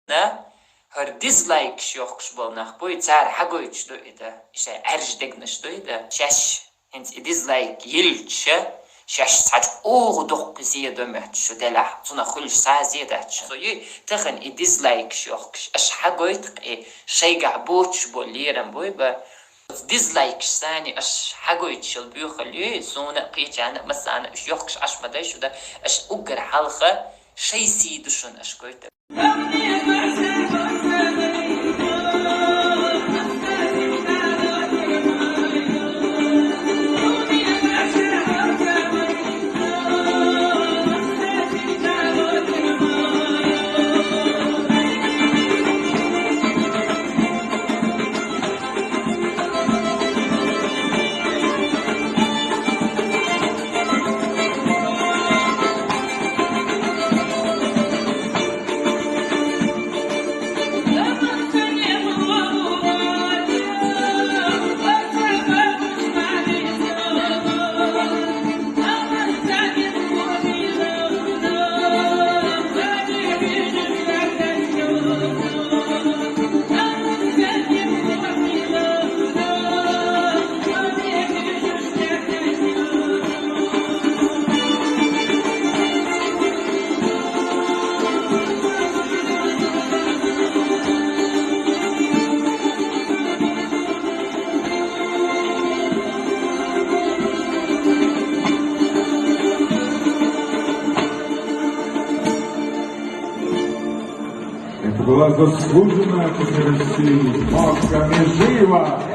her dislike yok bolnak bu içer hagoyç do ida işte erjdegniş do ida şaş hence dislike yilçe şaş saç o dok ziye dömet şu dela sona khul saziye da so yi tahan dislike yok aş hagoyt şey gabuç boliram bu ba dislike sani aş hagoyç yıl bu khali sona qiyana masana yok aş maday şu da aş ugar halqa şey si düşün aş koyt Это была заслуженная по России Москва Межива.